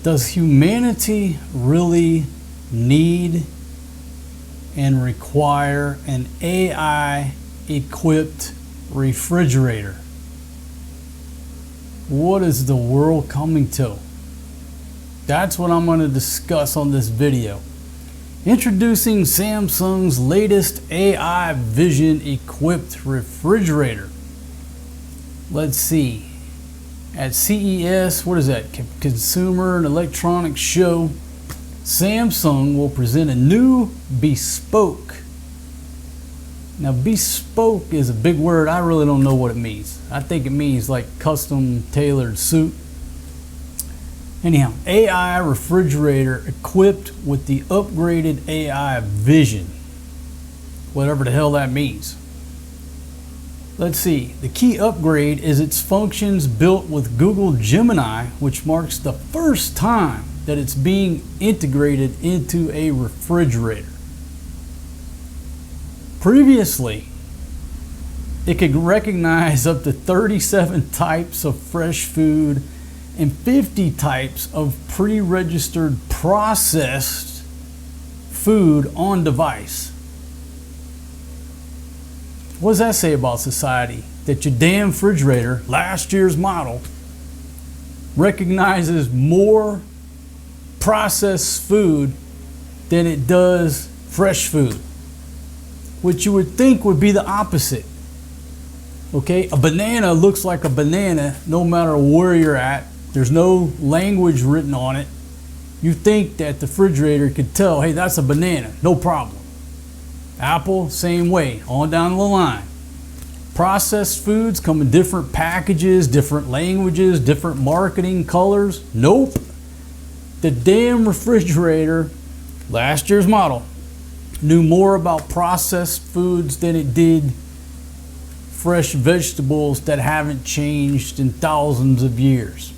Does humanity really need and require an AI-equipped refrigerator? What is the world coming to? That's what I'm going to discuss on this video. Introducing Samsung's latest AI Vision equipped refrigerator. Let's see. At CES, what is that? Consumer and Electronics Show, Samsung will present a new bespoke. Now, bespoke is a big word. I really don't know what it means. I think it means like custom tailored suit. Anyhow, AI refrigerator equipped with the upgraded AI Vision. Whatever the hell that means. Let's see. The key upgrade is its functions built with Google Gemini, which marks the first time that it's being integrated into a refrigerator. Previously, it could recognize up to 37 types of fresh food and 50 types of pre-registered processed food on device. What does that say about society? That your damn refrigerator, last year's model, recognizes more processed food than it does fresh food, which you would think would be the opposite. Okay, a banana looks like a banana no matter where you're at. There's no language written on it. You think that the refrigerator could tell, hey, that's a banana, no problem. Apple, same way, on down the line. Processed foods come in different packages, different languages, different marketing colors. Nope. The damn refrigerator, last year's model, knew more about processed foods than it did fresh vegetables that haven't changed in thousands of years.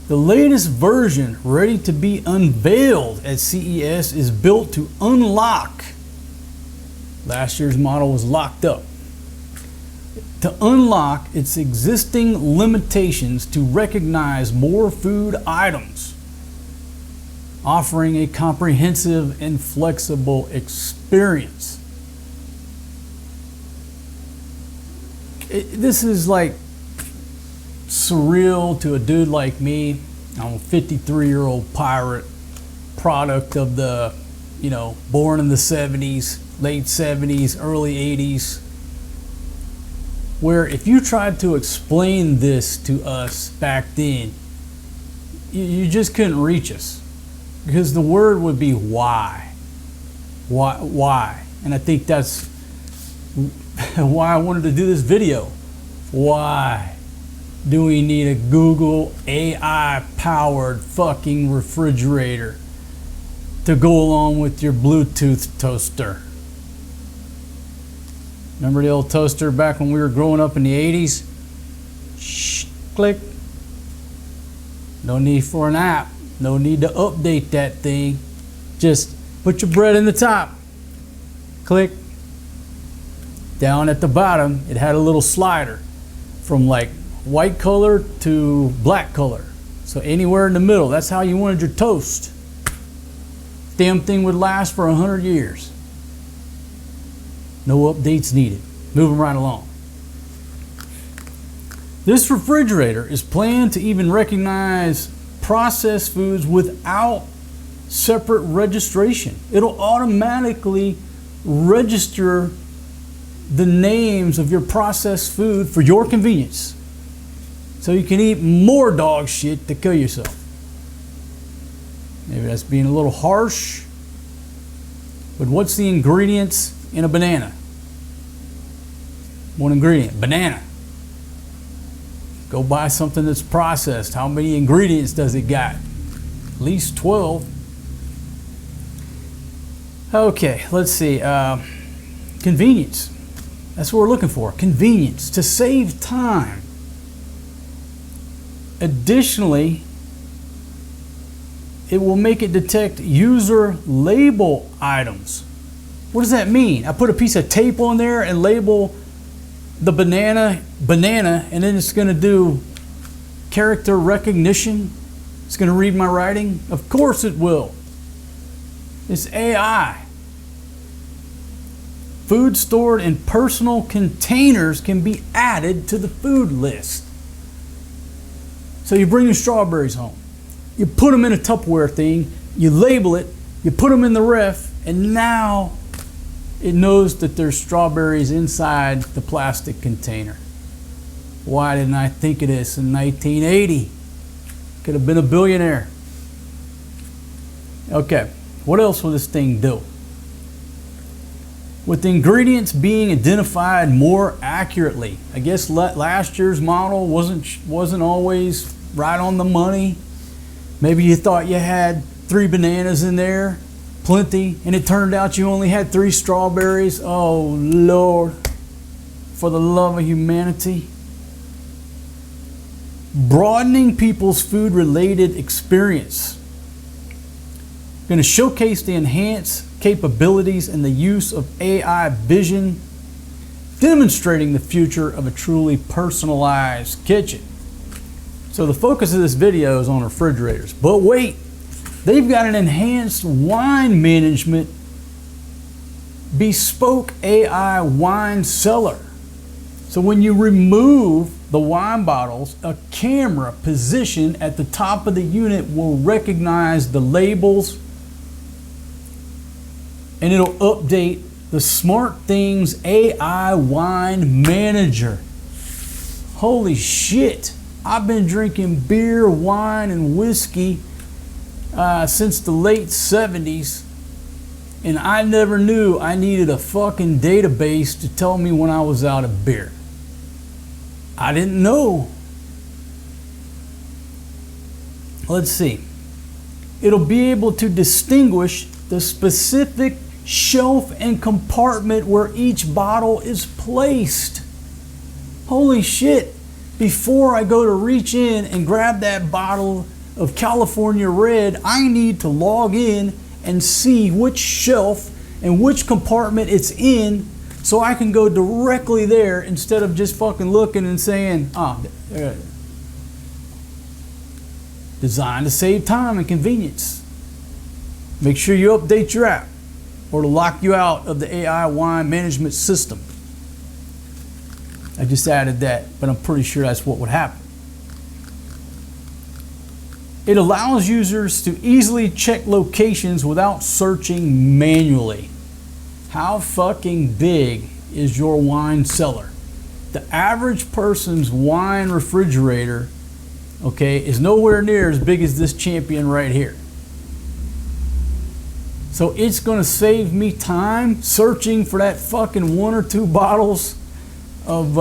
The latest version, ready to be unveiled at CES, is built to unlock. Last year's model was locked up. To unlock its existing limitations to recognize more food items, offering a comprehensive and flexible experience. This is like surreal to a dude like me. I'm a 53-year-old pirate, product of the, born in the 70s, late 70s, early 80s, where if you tried to explain this to us back then, you just couldn't reach us, because the word would be why. Why? And I think that's why I wanted to do this video. Why do we need a Google AI powered fucking refrigerator to go along with your Bluetooth toaster? Remember the old toaster back when we were growing up in the 80s? Shh, click. No need for an app. No need to update that thing. Just put your bread in the top. Click. Down at the bottom, it had a little slider from like white color to black color. So anywhere in the middle, that's how you wanted your toast. Damn thing would last for 100 years. No updates needed. Moving right along. This refrigerator is planned to even recognize processed foods without separate registration. It'll automatically register the names of your processed food for your convenience, so you can eat more dog shit to kill yourself. Maybe that's being a little harsh, but what's the ingredients in a banana? One ingredient, banana. Go buy something that's processed. How many ingredients does it got? At least 12. Okay, let's see. Convenience. That's what we're looking for. Convenience, to save time. Additionally, it will make it detect user label items. What does that mean? I put a piece of tape on there and label the banana, and then it's going to do character recognition? It's going to read my writing? Of course it will. It's AI. Food stored in personal containers can be added to the food list. So you bring your strawberries home. You put them in a Tupperware thing, you label it, you put them in the ref, and now it knows that there's strawberries inside the plastic container. Why didn't I think of this in 1980? Could have been a billionaire. Okay, what else will this thing do? With the ingredients being identified more accurately. I guess last year's model wasn't always right on the money. Maybe you thought you had 3 bananas in there, plenty, and it turned out you only had 3 strawberries. Oh Lord, for the love of humanity. Broadening people's food-related experience. Going to showcase the enhanced capabilities and the use of AI vision, demonstrating the future of a truly personalized kitchen. So the focus of this video is on refrigerators. But wait, they've got an enhanced wine management bespoke AI wine cellar. So when you remove the wine bottles, a camera positioned at the top of the unit will recognize the labels, and it'll update the SmartThings AI Wine Manager. Holy shit. I've been drinking beer, wine, and whiskey since the late 70s, and I never knew I needed a fucking database to tell me when I was out of beer. I didn't know. Let's see. It'll be able to distinguish the specific shelf and compartment where each bottle is placed. Holy shit. Before I go to reach in and grab that bottle of California Red, I need to log in and see which shelf and which compartment it's in, so I can go directly there instead of just fucking looking and saying, designed to save time and convenience. Make sure you update your app or to lock you out of the AI wine management system. I just added that, but I'm pretty sure that's what would happen. It allows users to easily check locations without searching manually. How fucking big is your wine cellar? The average person's wine refrigerator, okay, is nowhere near as big as this champion right here. So it's gonna save me time searching for that fucking 1 or 2 bottles of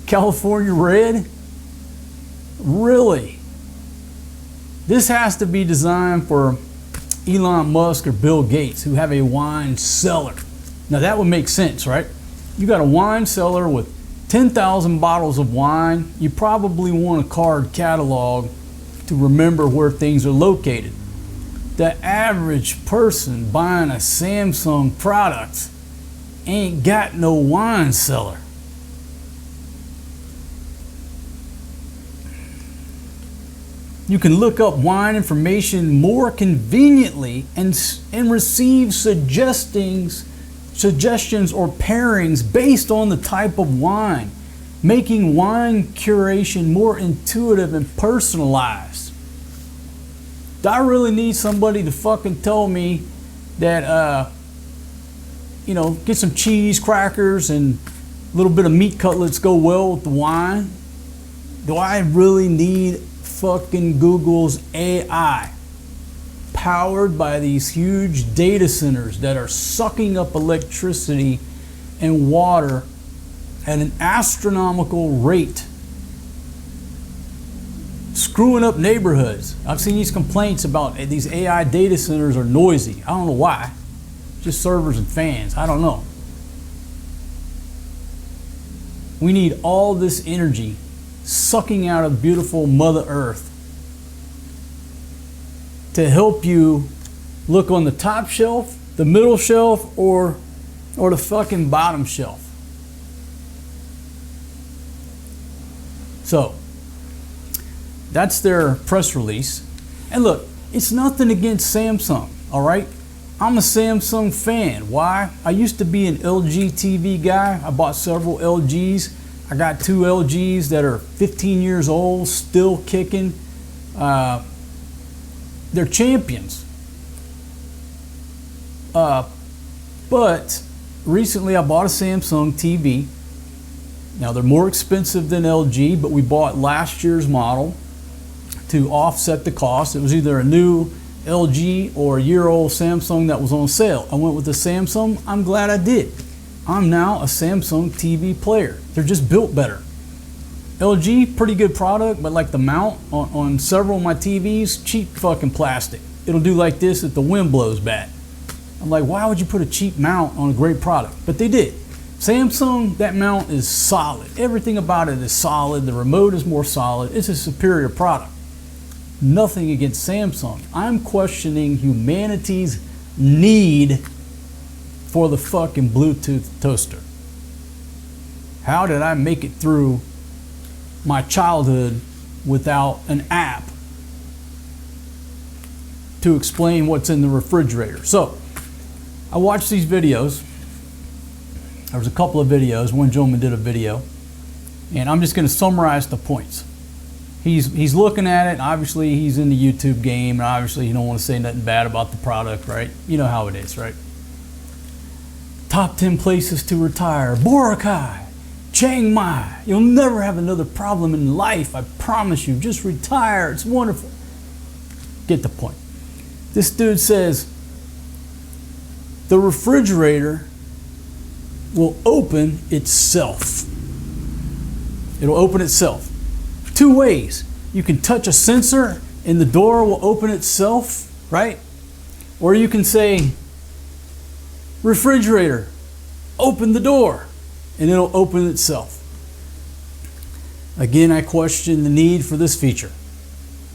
California Red. Really? This has to be designed for Elon Musk or Bill Gates, who have a wine cellar. Now that would make sense, right? You got a wine cellar with 10,000 bottles of wine. You probably want a card catalog to remember where things are located. The average person buying a Samsung product ain't got no wine cellar. You can look up wine information more conveniently and receive suggestions or pairings based on the type of wine, making wine curation more intuitive and personalized. Do I really need somebody to fucking tell me that, get some cheese, crackers, and a little bit of meat cutlets go well with the wine? Do I really need fucking Google's AI powered by these huge data centers that are sucking up electricity and water at an astronomical rate, screwing up neighborhoods? I've seen these complaints about these AI data centers are noisy. I don't know why. Just servers and fans. I don't know. We need all this energy sucking out of beautiful Mother Earth to help you look on the top shelf, the middle shelf, or the fucking bottom shelf. So, That's their press release. And look, it's nothing against Samsung, all right? I'm a Samsung fan. Why? I used to be an LG TV guy. I bought several LGs. I got 2 LGs that are 15 years old, still kicking. They're champions. But recently I bought a Samsung TV. Now they're more expensive than LG, but we bought last year's model to offset the cost. It was either a new LG or a year-old Samsung that was on sale. I went with the Samsung. I'm glad I did. I'm now a Samsung TV player. They're just built better. LG, pretty good product, but like the mount on several of my TVs, cheap fucking plastic. It'll do like this if the wind blows bad. I'm like, why would you put a cheap mount on a great product? But they did. Samsung, that mount is solid. Everything about it is solid. The remote is more solid. It's a superior product. Nothing against Samsung. I'm questioning humanity's need for the fucking Bluetooth toaster. How did I make it through my childhood without an app to explain what's in the refrigerator? So I watched these videos. There was a couple of videos. One gentleman did a video, and I'm just going to summarize the points. He's looking at it. Obviously, he's in the YouTube game, and obviously, you don't want to say nothing bad about the product, right? You know how it is, right? Top 10 places to retire: Boracay, Chiang Mai. You'll never have another problem in life. I promise you. Just retire. It's wonderful. Get the point. This dude says the refrigerator will open itself. It'll open itself. 2 ways. You can touch a sensor and the door will open itself, right? Or you can say, refrigerator, open the door, and it'll open itself. Again, I question the need for this feature,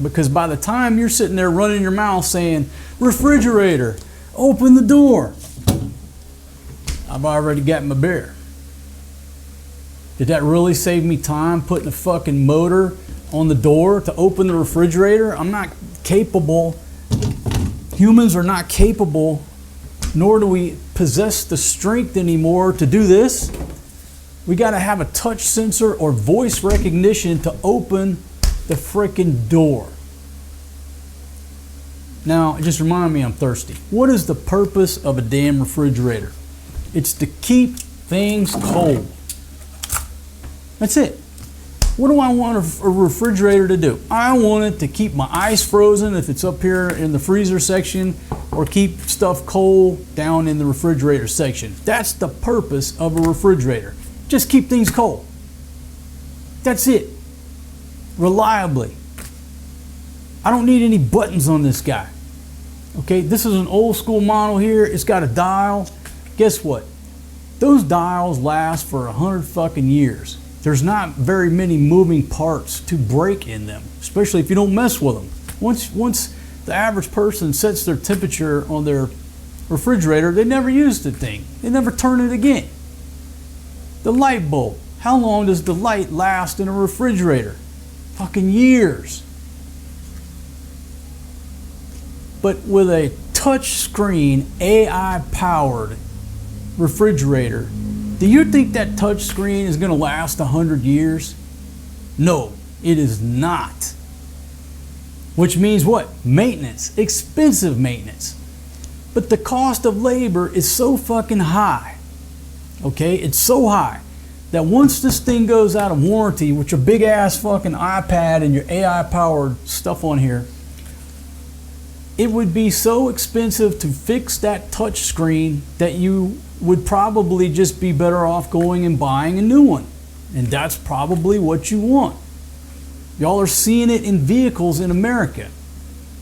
because by the time you're sitting there running your mouth saying, refrigerator, open the door, I've already got my beer. Did that really save me time putting a fucking motor on the door to open the refrigerator? I'm not capable. Humans are not capable, nor do we possess the strength anymore to do this. We got to have a touch sensor or voice recognition to open the freaking door. Now, it just reminded me I'm thirsty. What is the purpose of a damn refrigerator? It's to keep things cold. That's it. What do I want a refrigerator to do? I want it to keep my ice frozen if it's up here in the freezer section, or keep stuff cold down in the refrigerator section. That's the purpose of a refrigerator. Just keep things cold. That's it. Reliably. I don't need any buttons on this guy. Okay, this is an old school model here. It's got a dial. Guess what? Those dials last for 100 fucking years. There's not very many moving parts to break in them, especially if you don't mess with them. Once the average person sets their temperature on their refrigerator, they never use the thing. They never turn it again. The light bulb. How long does the light last in a refrigerator? Fucking years. But with a touch screen, AI powered refrigerator, do you think that touch screen is going to last 100 years? No, it is not. Which means what? Maintenance, expensive maintenance. But the cost of labor is so fucking high. Okay, it's so high that once this thing goes out of warranty with your big ass fucking iPad and your AI powered stuff on here, it would be so expensive to fix that touch screen that you would probably just be better off going and buying a new one. And that's probably what you want. Y'all are seeing it in vehicles in America.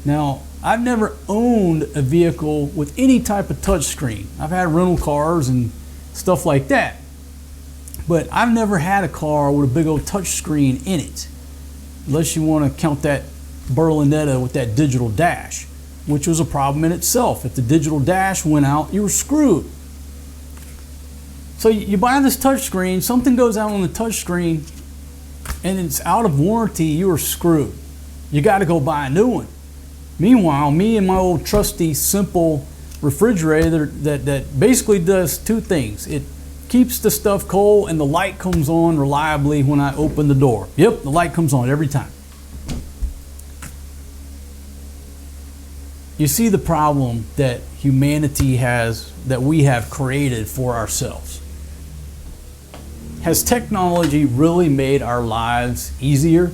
Now, I've never owned a vehicle with any type of touch screen. I've had rental cars and stuff like that. But I've never had a car with a big old touch screen in it. Unless you want to count that Berlinetta with that digital dash, which was a problem in itself. If the digital dash went out, you were screwed. So you buy this touch screen, something goes out on the touch screen, and it's out of warranty, you are screwed. you got to go buy a new one. Meanwhile, me and my old trusty simple refrigerator that basically does two things. It keeps the stuff cold and the light comes on reliably when I open the door. Yep, the light comes on every time. You see the problem that humanity has, that we have created for ourselves. Has technology really made our lives easier?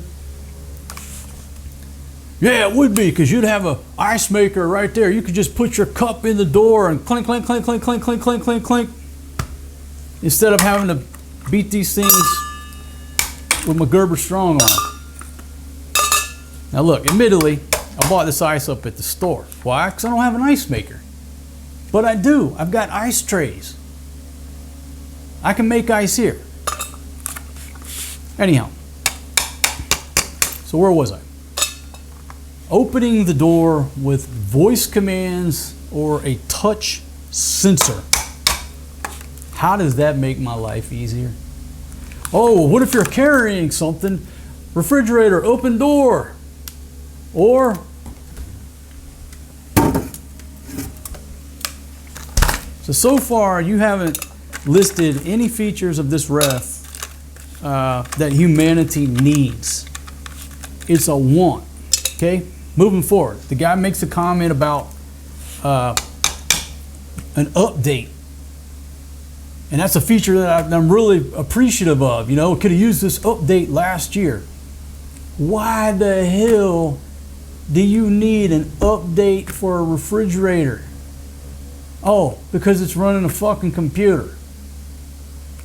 Yeah, it would be, because you'd have an ice maker right there. You could just put your cup in the door and clink, clink, clink, clink, clink, clink, clink, clink, clink. Instead of having to beat these things with my Gerber Strong on. Now look, admittedly, I bought this ice up at the store. Why? Because I don't have an ice maker. But I do. I've got ice trays. I can make ice here. Anyhow, so where was I? Opening the door with voice commands or a touch sensor. How does that make my life easier? Oh, what if you're carrying something? Refrigerator, open door. Or so far you haven't listed any features of this ref that humanity needs. It's a want. Okay, moving forward, the guy makes a comment about an update, and that's a feature that I'm really appreciative of. You know, could have used this update last year. Why the hell do you need an update for a refrigerator? Oh, because it's running a fucking computer.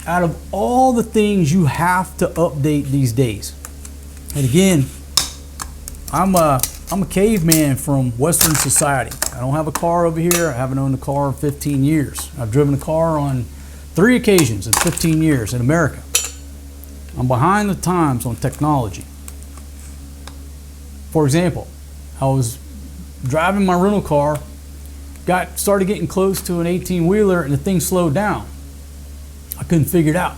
Out of all the things you have to update these days, and again, I'm a caveman from Western society. I don't have a car over here. I haven't owned a car in 15 years. I've driven a car on 3 occasions in 15 years in America. I'm behind the times on technology. For example, I was driving my rental car, started getting close to an 18-wheeler, and the thing slowed down. I couldn't figure it out.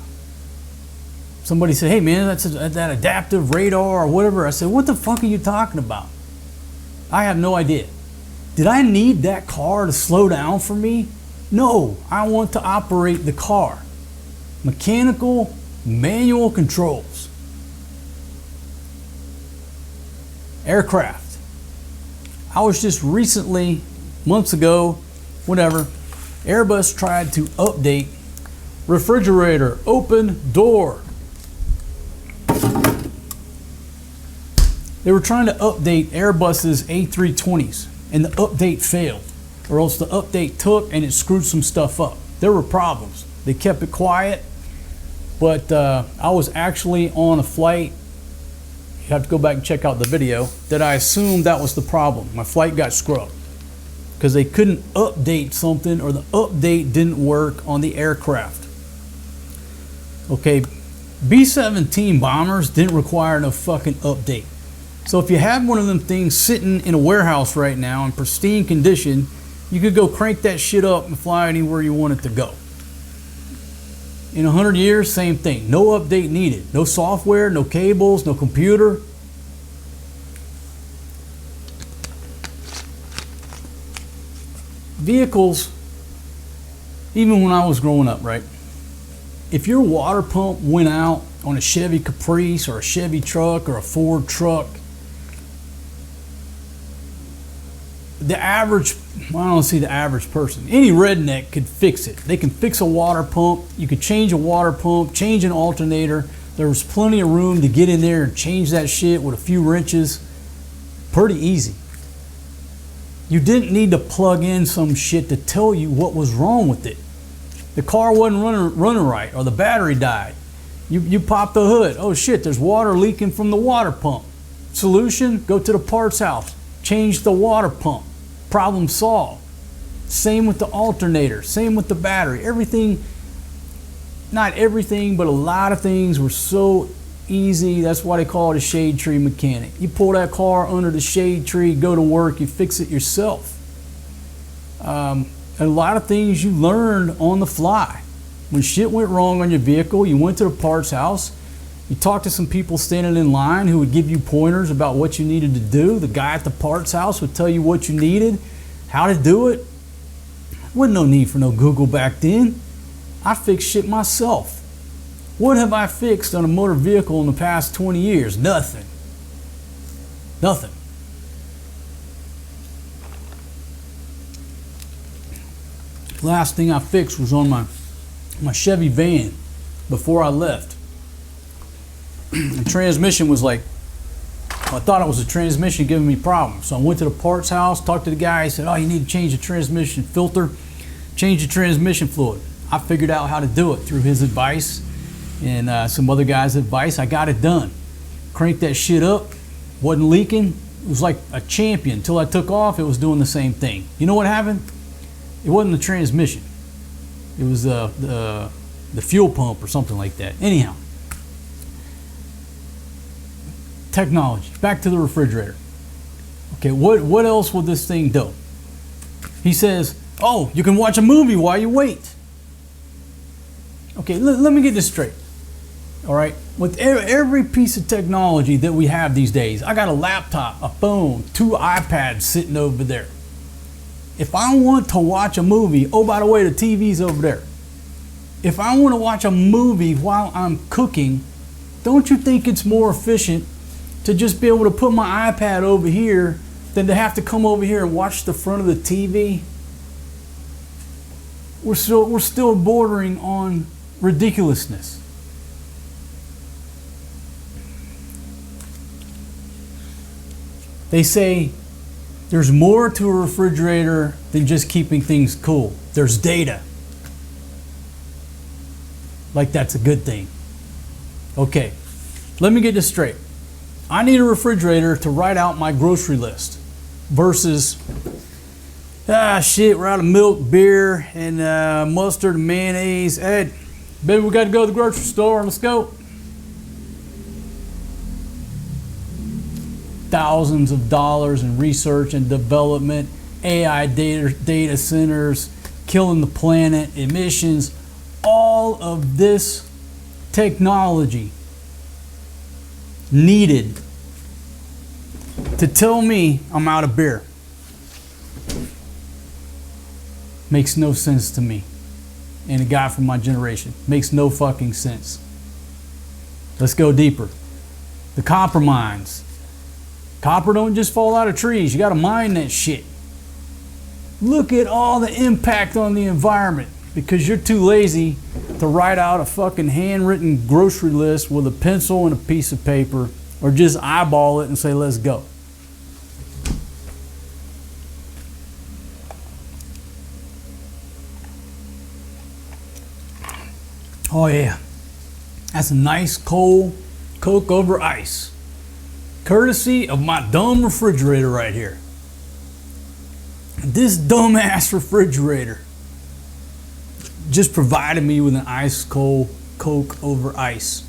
Somebody said, hey man, that's that adaptive radar or whatever. I said, what the fuck are you talking about? I have no idea. Did I need that car to slow down for me? No, I want to operate the car. Mechanical, manual controls. Aircraft. I was just recently, months ago, whatever, Airbus tried to update refrigerator, open door. They were trying to update Airbus's A320s, and the update failed, or else the update took and it screwed some stuff up. There were problems. They kept it quiet, but I was actually on a flight. You have to go back and check out the video. That I assumed that was the problem. My flight got scrubbed because they couldn't update something, or the update didn't work on the aircraft. Okay, B-17 bombers didn't require no fucking update. So if you had one of them things sitting in a warehouse right now in pristine condition, you could go crank that shit up and fly anywhere you want it to go. In 100 years, same thing. No update needed. No software, no cables, no computer. Vehicles, even when I was growing up, right? If your water pump went out on a Chevy Caprice or a Chevy truck or a Ford truck, the average, well, I don't see the average person, any redneck could fix it. They can fix a water pump. You could change a water pump, change an alternator. There was plenty of room to get in there and change that shit with a few wrenches. Pretty easy. You didn't need to plug in some shit to tell you what was wrong with it. The car wasn't running right, or the battery died. You pop the hood. Oh shit, there's water leaking from the water pump. Solution, go to the parts house. Change the water pump. Problem solved. Same with the alternator. Same with the battery. Everything, not everything, but a lot of things were so easy. That's why they call it a shade tree mechanic. You pull that car under the shade tree, go to work, you fix it yourself. And a lot of things you learned on the fly. When shit went wrong on your vehicle, you went to the parts house You talk to some people standing in line who would give you pointers about what you needed to do. The guy at the parts house would tell you what you needed, how to do it. Wasn't no need for no Google back then. I fixed shit myself. What have I fixed on a motor vehicle in the past 20 years? Nothing. Nothing. Last thing I fixed was on my Chevy van before I left. The transmission was like, I thought it was a transmission giving me problems. So I went to the parts house, talked to the guy. He said, oh, you need to change the transmission filter, change the transmission fluid. I figured out how to do it through his advice and some other guys' advice. I got it done. Cranked that shit up, wasn't leaking. It was like a champion. Until I took off, it was doing the same thing. You know what happened? It wasn't the transmission. It was the fuel pump or something like that. Anyhow. Technology. Back to the refrigerator. Okay, what else will this thing do? He says, oh, you can watch a movie while you wait. Okay, let me get this straight. All right, with every piece of technology that we have these days, I got a laptop, a phone, 2 iPads sitting over there. If I want to watch a movie, oh, by the way, the TV's over there. If I want to watch a movie while I'm cooking, don't you think it's more efficient to just be able to put my iPad over here than to have to come over here and watch the front of the TV? We're still bordering on ridiculousness. They say there's more to a refrigerator than just keeping things cool. There's data. Like that's a good thing. Okay, let me get this straight. I need a refrigerator to write out my grocery list versus, shit, we're out of milk, beer, and mustard and mayonnaise. Hey, baby, we got to go to the grocery store. Let's go. Thousands of dollars in research and development, AI data centers, killing the planet, emissions, all of this technology needed to tell me I'm out of beer. Makes no sense to me. And a guy from my generation. Makes no fucking sense. Let's go deeper. The copper mines. Copper don't just fall out of trees. You got to mine that shit. Look at all the impact on the environment because you're too lazy to write out a fucking handwritten grocery list with a pencil and a piece of paper or just eyeball it and say, let's go. Oh yeah, that's a nice cold Coke over ice. Courtesy of my dumb refrigerator right here. This dumbass refrigerator just provided me with an ice cold Coke over ice.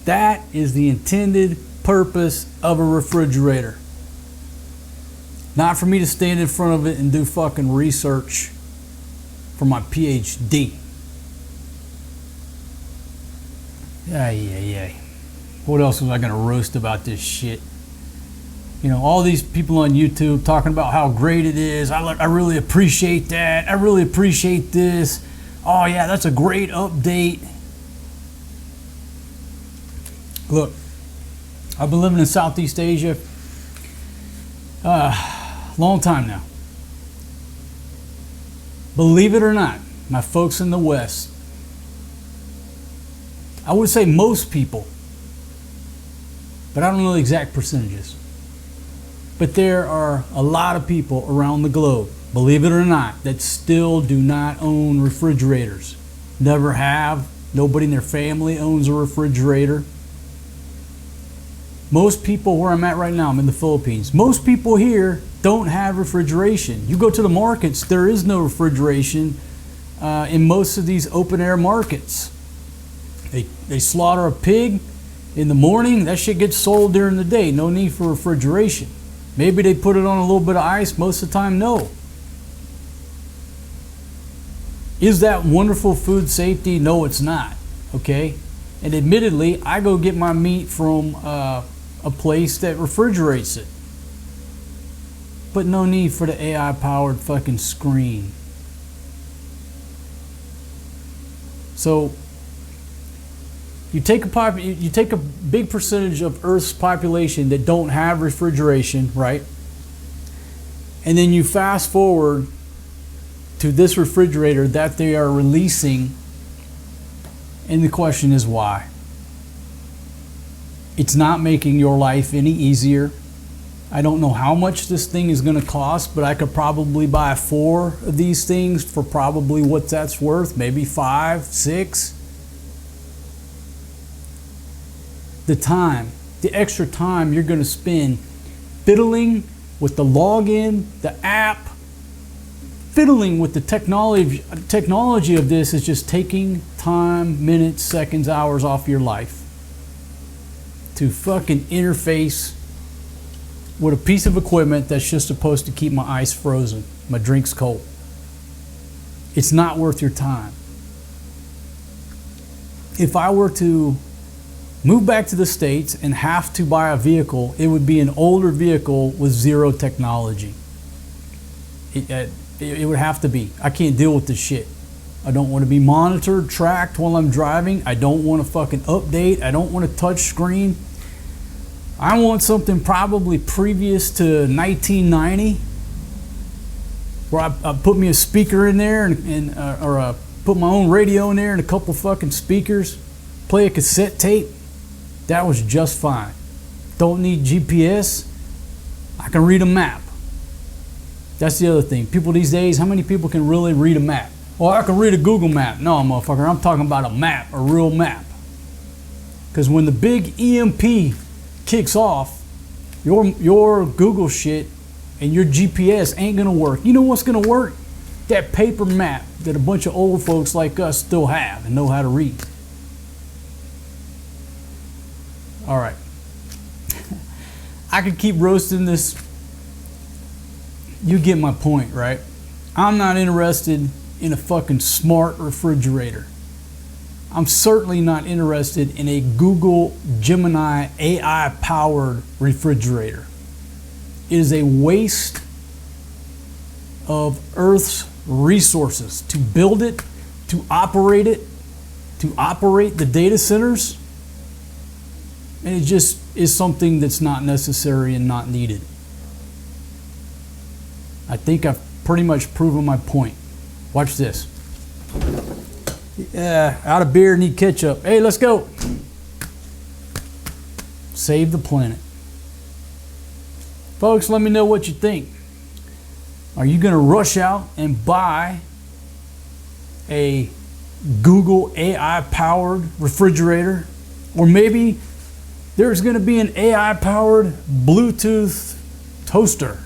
That is the intended purpose of a refrigerator. Not for me to stand in front of it and do fucking research for my PhD. Yeah. What else was I gonna roast about this shit? You know, all these people on YouTube talking about how great it is. I really appreciate that. I really appreciate this. Oh yeah, that's a great update. Look, I've been living in Southeast Asia long time now. Believe it or not, my folks in the West, I would say most people, but I don't know the exact percentages. But there are a lot of people around the globe, believe it or not, that still do not own refrigerators. Never have. Nobody in their family owns a refrigerator. Most people where I'm at right now, I'm in the Philippines, most people here don't have refrigeration. You go to the markets, there is no refrigeration in most of these open air markets. They slaughter a pig in the morning, that shit gets sold during the day. No need for refrigeration. Maybe they put it on a little bit of ice. Most of the time, no. Is that wonderful food safety? No, it's not. Okay? And admittedly, I go get my meat from a place that refrigerates it. But no need for the AI powered fucking screen. So you take a big percentage of Earth's population that don't have refrigeration, right? And then you fast forward to this refrigerator that they are releasing, and the question is why? It's not making your life any easier. I don't know how much this thing is going to cost, but I could probably buy 4 of these things for probably what that's worth, maybe 5, 6. The extra time you're going to spend fiddling with the login, the app, fiddling with the technology of this is just taking time, minutes, seconds, hours off your life to fucking interface with a piece of equipment that's just supposed to keep my ice frozen, my drinks cold. It's not worth your time. If I were to move back to the States and have to buy a vehicle, it would be an older vehicle with zero technology. It would have to be. I can't deal with this shit. I don't want to be monitored, tracked while I'm driving. I don't want to fucking update. I don't want a touch screen. I want something probably previous to 1990, where I put me a speaker in there or put my own radio in there and a couple fucking speakers, play a cassette tape. That was just fine. Don't need GPS. I can read a map. That's the other thing. People these days, how many people can really read a map? Well, I can read a Google map. No, motherfucker, I'm talking about a map, a real map. Because when the big EMP kicks off, your Google shit and your GPS ain't gonna work. You know what's gonna work? That paper map that a bunch of old folks like us still have and know how to read. All right. I could keep roasting this. You get my point, right? I'm not interested in a fucking smart refrigerator. I'm certainly not interested in a Google Gemini AI powered refrigerator. It is a waste of Earth's resources to build it, to operate the data centers. And it just is something that's not necessary and not needed. I think I've pretty much proven my point. Watch this. Out of beer, need ketchup. Hey, let's go. Save the planet. Folks, let me know what you think. Are you going to rush out and buy a Google AI powered refrigerator? Or maybe there's going to be an AI powered Bluetooth toaster.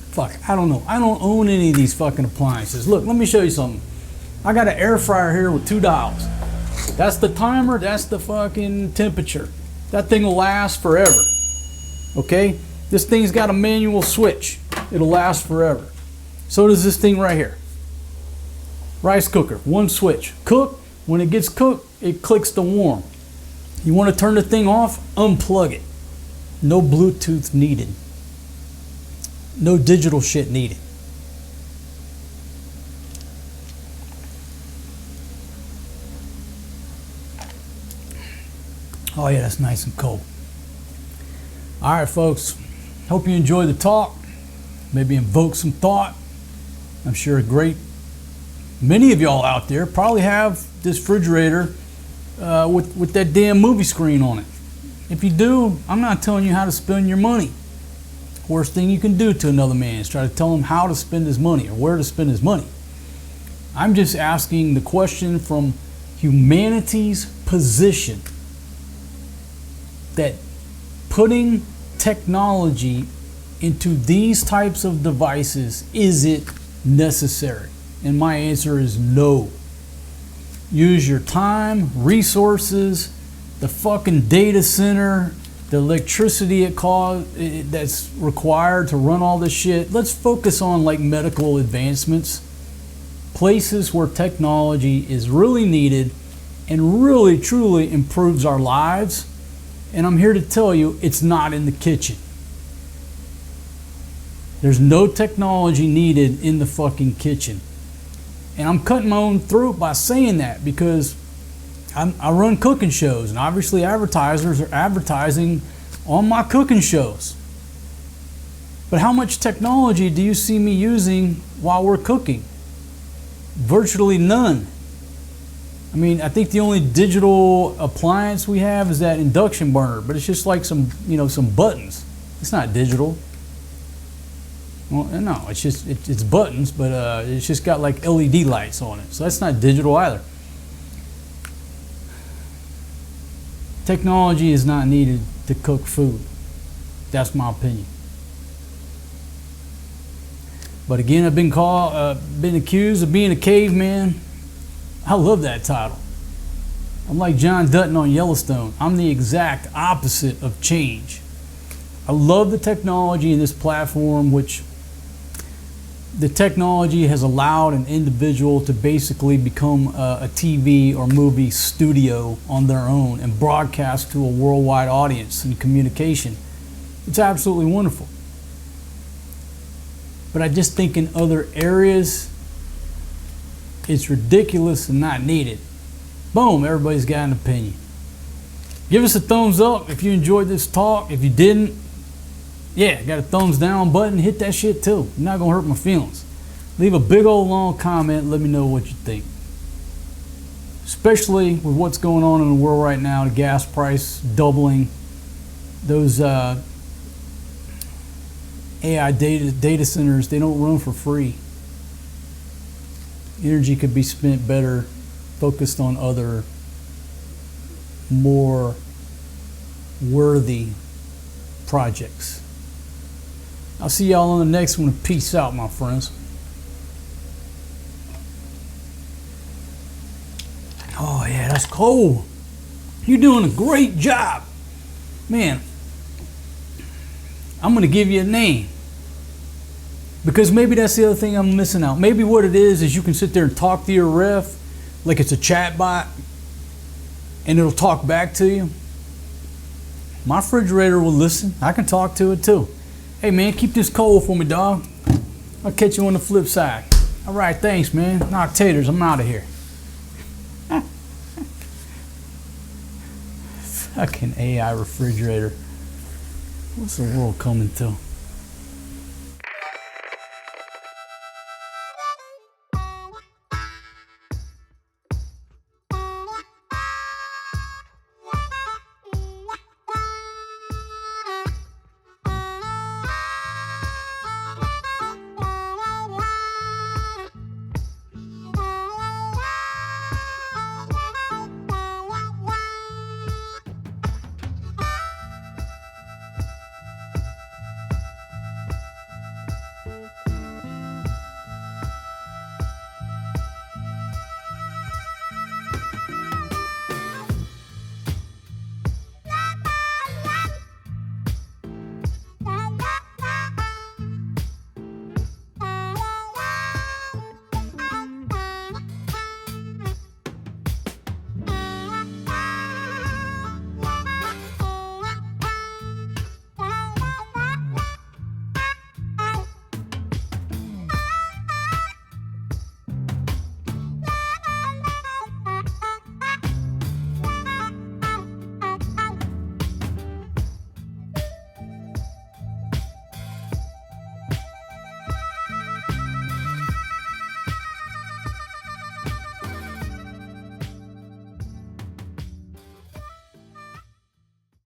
Fuck, I don't know. I don't own any of these fucking appliances. Look, let me show you something. I got an air fryer here with 2 dials. That's the timer, that's the fucking temperature. That thing will last forever. Okay? This thing's got a manual switch. It'll last forever. So does this thing right here. Rice cooker, 1 switch. Cook, when it gets cooked, it clicks to warm. You want to turn the thing off? Unplug it. No Bluetooth needed. No digital shit needed. Oh yeah, that's nice and cold. All right, folks. Hope you enjoyed the talk. Maybe invoke some thought. I'm sure many of y'all out there probably have this refrigerator with that damn movie screen on it. If you do, I'm not telling you how to spend your money. Worst thing you can do to another man is try to tell him how to spend his money or where to spend his money. I'm just asking the question from humanity's position that putting technology into these types of devices, is it necessary? And my answer is no. Use your time, resources, the fucking data center, the electricity that's required to run all this shit. Let's focus on like medical advancements, places where technology is really needed and really truly improves our lives. And I'm here to tell you, it's not in the kitchen. There's no technology needed in the fucking kitchen. And I'm cutting my own throat by saying that because I run cooking shows, and obviously advertisers are advertising on my cooking shows. But how much technology do you see me using while we're cooking? Virtually none. I mean, I think the only digital appliance we have is that induction burner, but it's just like some buttons. It's not digital. Well, no, it's buttons, but it's just got like LED lights on it. So that's not digital either. Technology is not needed to cook food. That's my opinion. But again, I've been accused of being a caveman. I love that title. I'm like John Dutton on Yellowstone. I'm the exact opposite of change. I love the technology in this platform, which the technology has allowed an individual to basically become a TV or movie studio on their own and broadcast to a worldwide audience and communication. It's absolutely wonderful. But I just think in other areas, it's ridiculous and not needed. Boom, everybody's got an opinion. Give us a thumbs up if you enjoyed this talk. If you didn't, yeah, got a thumbs down button, hit that shit too. You're not gonna hurt my feelings. Leave a big old long comment, let me know what you think. Especially with what's going on in the world right now, the gas price doubling, those AI data centers, they don't run for free. Energy could be spent better, focused on other more worthy projects. I'll see y'all on the next one. Peace out, my friends. Oh yeah, that's cold. You're doing a great job. Man, I'm gonna give you a name. Because maybe that's the other thing I'm missing out. Maybe what it is you can sit there and talk to your ref like it's a chat bot and it'll talk back to you. My refrigerator will listen. I can talk to it too. Hey man, keep this cold for me, dog. I'll catch you on the flip side. All right, thanks, man. Knock taters, I'm out of here. Fucking AI refrigerator. What's the world coming to?